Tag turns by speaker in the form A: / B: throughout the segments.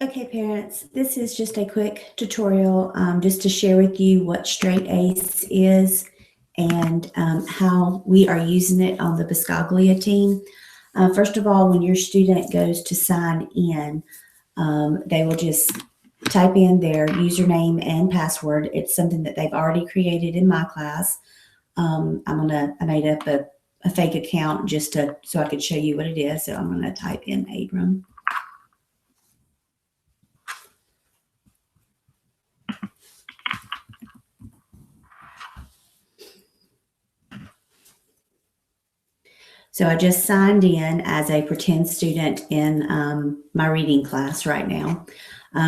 A: Okay, parents, this is just a quick tutorial just to share with you what Straight Ace is and how we are using it on the Biscaglia team. First of all, when your student goes to sign in, they will just type in their username and password. It's something that they've already created in my class. I made up a fake account just so I could show you what it is. So I'm going to type in Abram. So I just signed in as a pretend student in my reading class right now.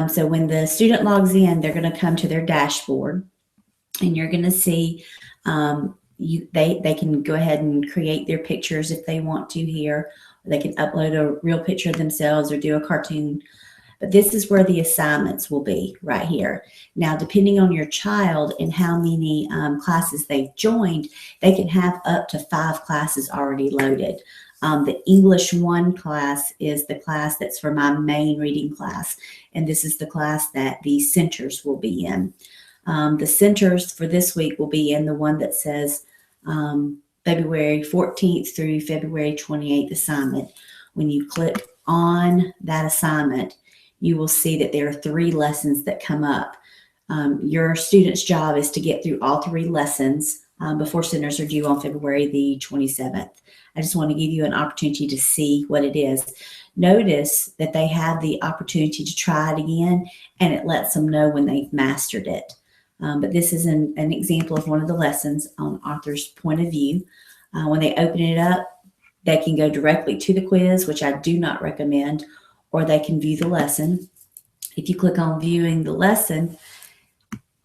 A: So when the student logs in, they're going to come to their dashboard, and you're going to see they can go ahead and create their pictures if they want to here. They can upload a real picture of themselves or do a cartoon. But this is where the assignments will be right here. Now, depending on your child and how many classes they've joined, they can have up to 5 classes already loaded. The English 1 class is the class that's for my main reading class, and this is the class that the centers will be in. The centers for this week will be in the one that says February 14th through February 28th assignment. When you click on that assignment, you will see that there are 3 lessons that come up. Your student's job is to get through all 3 lessons before centers are due on February the 27th. I just want to give you an opportunity to see what it is. Notice that they have the opportunity to try it again, and it lets them know when they've mastered it. But this is an example of one of the lessons on Author's Point of View. When they open it up, they can go directly to the quiz, which I do not recommend, or they can view the lesson. If you click on viewing the lesson,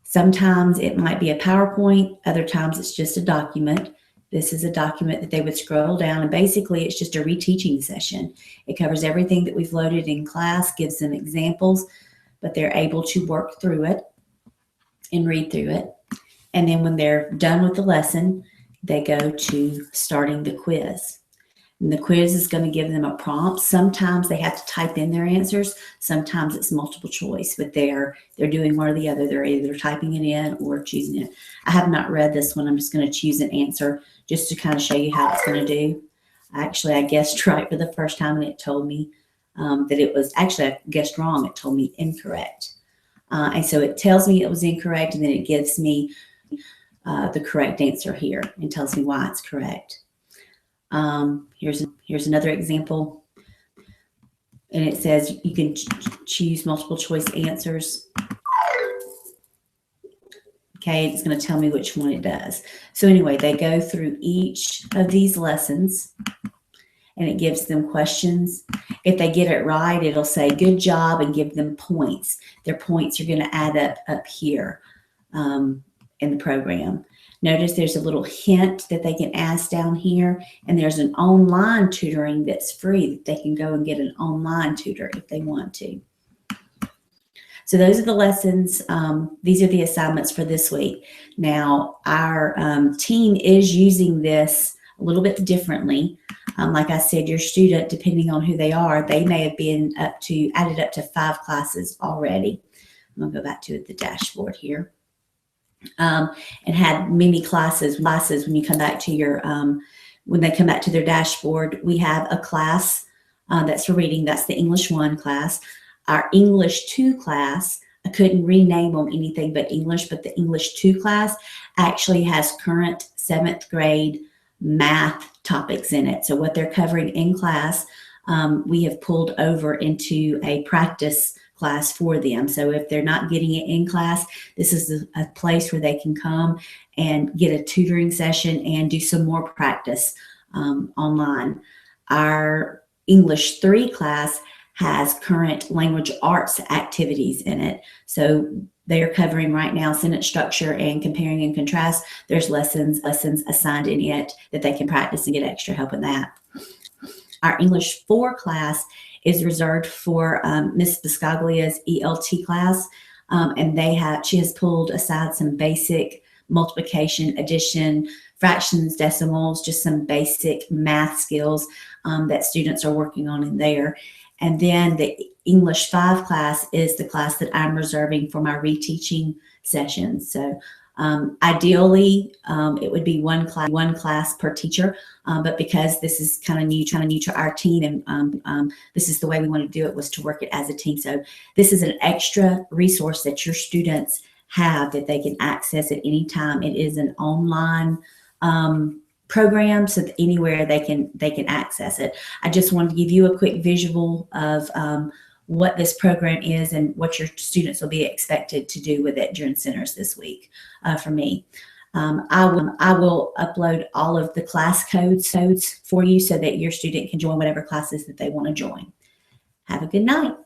A: sometimes it might be a PowerPoint, other times it's just a document. This is a document that they would scroll down, and basically it's just a reteaching session. It covers everything that we've loaded in class, gives them examples, but they're able to work through it and read through it. And then when they're done with the lesson, they go to starting the quiz. And the quiz is going to give them a prompt. Sometimes they have to type in their answers. Sometimes it's multiple choice, but they're doing one or the other. They're either typing it in or choosing it. I have not read this one. I'm just going to choose an answer just to kind of show you how it's going to do. Actually, I guessed right for the first time, and it told me that it was, actually, I guessed wrong. It told me incorrect. And so it tells me it was incorrect, and then it gives me the correct answer here and tells me why it's correct. Here's another example, and it says you can choose multiple choice answers. Okay, it's going to tell me which one it does. So anyway, they go through each of these lessons, and it gives them questions. If they get it right, it'll say good job and give them points. Their points are going to add up here in the program. Notice there's a little hint that they can ask down here, and there's an online tutoring that's free that they can go and get an online tutor if they want to. So those are the lessons. These are the assignments for this week. Now, our team is using this a little bit differently. Like I said, your student, depending on who they are, they may have been added up to 5 classes already. I'm going to go back to the dashboard here. And had many classes. When you come back to your, when they come back to their dashboard, we have a class that's for reading. That's the English 1 class. Our English 2 class, I couldn't rename them anything but English, but the English 2 class actually has current 7th grade math topics in it. So what they're covering in class, we have pulled over into a practice class for them. So if they're not getting it in class, this is a place where they can come and get a tutoring session and do some more practice online. Our English 3 class has current language arts activities in it. So they are covering right now sentence structure and comparing and contrast. There's lessons assigned in it that they can practice and get extra help in that. Our English 4 class is reserved for Miss Biscaglia's ELT class, and she has pulled aside some basic multiplication, addition, fractions, decimals, just some basic math skills that students are working on in there. And then the English 5 class is the class that I'm reserving for my reteaching sessions. So ideally, it would be one class per teacher, but because this is kind of new to our team, and this is the way we want to do it, was to work it as a team. So this is an extra resource that your students have that they can access at any time. It is an online program, so that anywhere they can access it. I just wanted to give you a quick visual of what this program is and what your students will be expected to do with it during centers this week for me. I will upload all of the class codes for you so that your student can join whatever classes that they want to join. Have a good night.